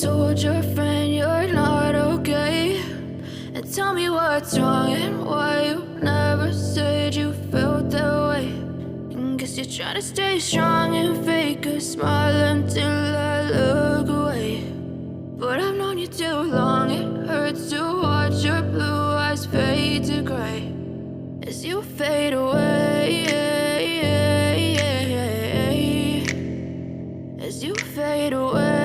told your friend you're not okay, and tell me what's wrong and why you never said you felt that way. And guess you're trying to stay strong and fake a smile until I look away. But I've known you too long, it hurts to watch your blue eyes fade to gray as you fade away, as you fade away.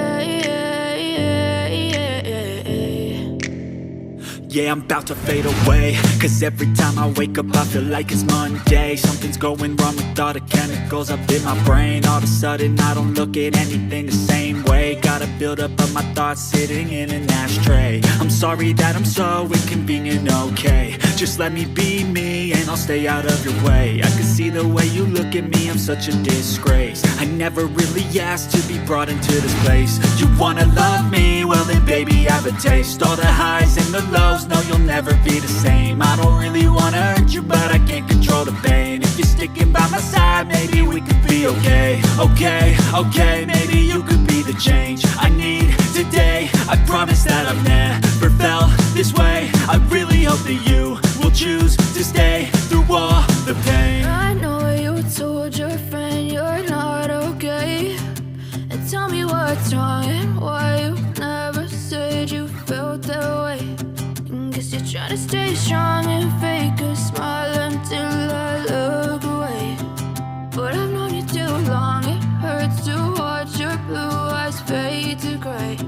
Yeah, I'm about to fade away, cause every time I wake up I feel like it's Monday. Something's going wrong with all the chemicals up in my brain. All of a sudden I don't look at anything the same way. Gotta build up of my thoughts sitting in an ashtray. I'm sorry that I'm so inconvenient, okay. Just let me be me and I'll stay out of your way. I can see the way you look at me, I'm such a disgrace. I never really asked to be brought into this place. You wanna love me? Well then baby have a taste. All the highs and the lows, no you'll never be the same. I don't really wanna hurt you but I can't control the pain. If you're sticking by my side maybe we could be okay. Okay, maybe you could be the change I need today. I promise that I've never felt this way. I really hope that you will choose to stay through all the pain. I know you told your friend you're not okay, and tell me what's wrong and why you never said you felt that way. And guess you're trying to stay strong and fake a smile until I look away. But I've known you too long, it hurts to watch your blue eyes fade to gray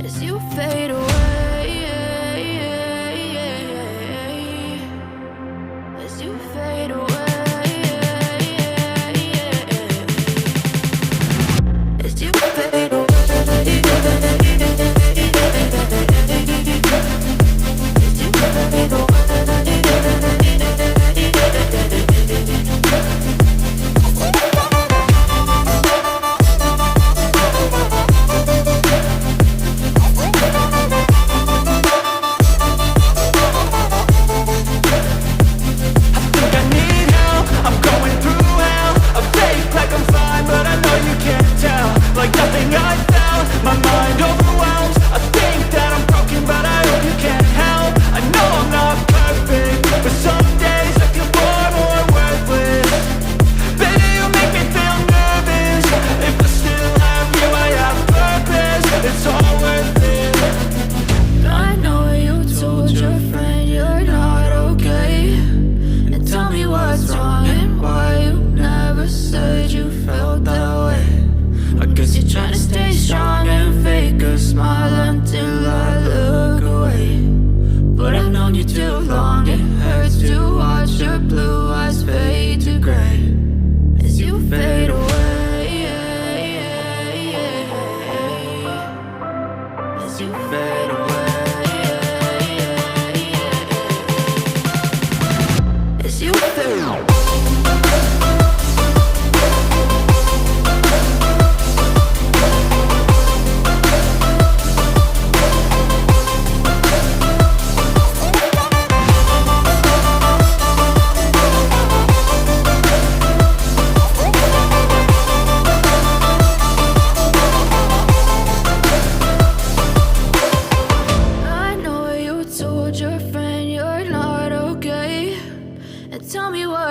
as you fade away, as you fade away, as you fade away. Like nothing I felt, my mind overwhelms. I think that I'm broken, but I hope you can't help. I know I'm not perfect, but some days I feel far more worthless. Baby, you make me feel nervous. If I still have you, I have purpose. It's all worth it. I know you told your friend you're not okay, and tell me what's wrong and why you never said you felt that way. I guess you're trying to stay strong and fake a smile until I look away. But I've known you too long, it hurts to watch your blue eyes fade to gray as you fade away, as you fade away, as you fade away.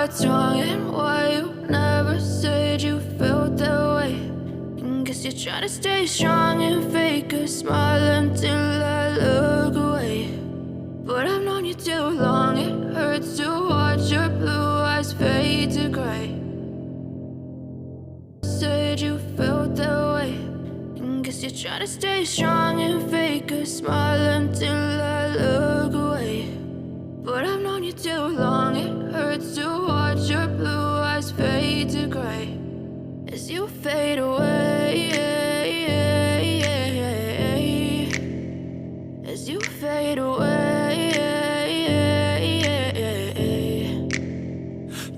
What's wrong and why you never said you felt that way. And guess you're trying to stay strong and fake a smile until I look away. But I've known you too long, it hurts to watch your blue eyes fade to gray. Said you felt that way. And guess you're trying to stay strong and fake a smile until I look away. But I've known you too long, it hurts to watch your blue eyes fade to gray as you fade away, as you fade away.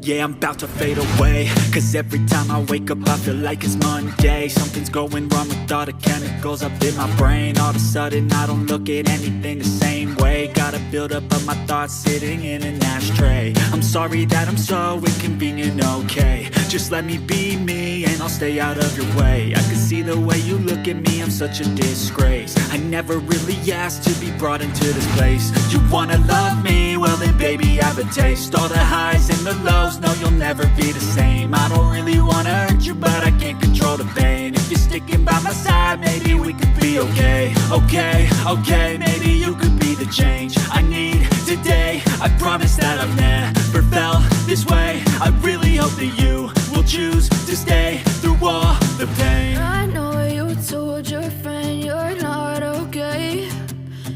Yeah, I'm about to fade away, cause every time I wake up I feel like it's Monday. Something's going wrong with all the chemicals up in my brain. All of a sudden I don't look at anything the same way. Got a buildup of my thoughts sitting in an ashtray. I'm sorry that I'm so inconvenient, okay. Just let me be me and I'll stay out of your way. I can see the way you look at me, I'm such a disgrace. I never really asked to be brought into this place. You wanna love me? Well then baby I have a taste. All the highs and the lows, no you'll never be the same. I don't really wanna hurt you but I can't control the pain. If you're sticking by my side maybe we could be okay. Okay, maybe you could be the change I need today. I promise that I've never felt this way. I really hope that you will choose to stay through all the pain. I know you told your friend you're not okay,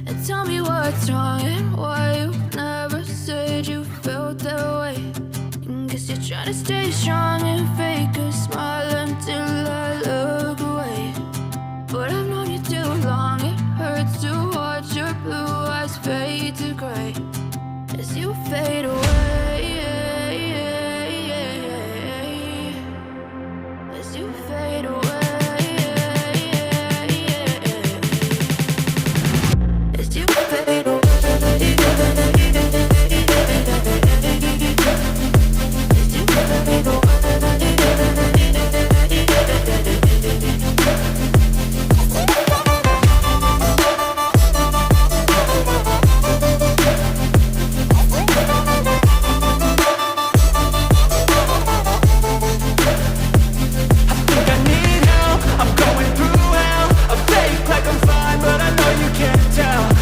and tell me what's wrong and why you never said you felt that way. Guess you're trying to stay strong and fake a smile until I look away. But I've known you too long, it hurts to watch your blue eyes fade to gray as you fade away. As you fade away. As you fade away.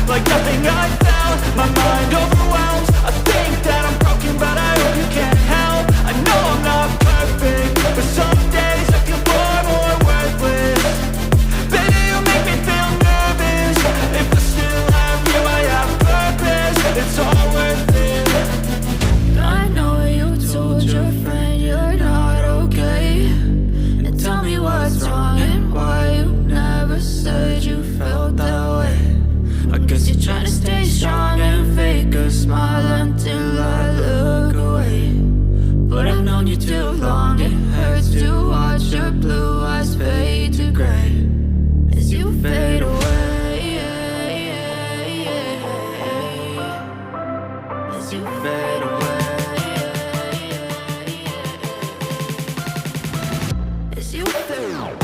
Like nothing I felt, my mind overwhelms. I think that I'm broken, but I hope you can't help. I know I'm not perfect, but some days I feel far more worthless. Baby, you make me feel nervous. If I still have you, I have purpose. It's all worth it. I know you told your friend you're not okay, and tell me what's wrong and why you never said you felt that way. I guess you're trying to stay strong and fake a smile until I look away. But I've known you too long, it hurts to watch your blue eyes fade to gray as you fade away. As you fade away. As you fade away.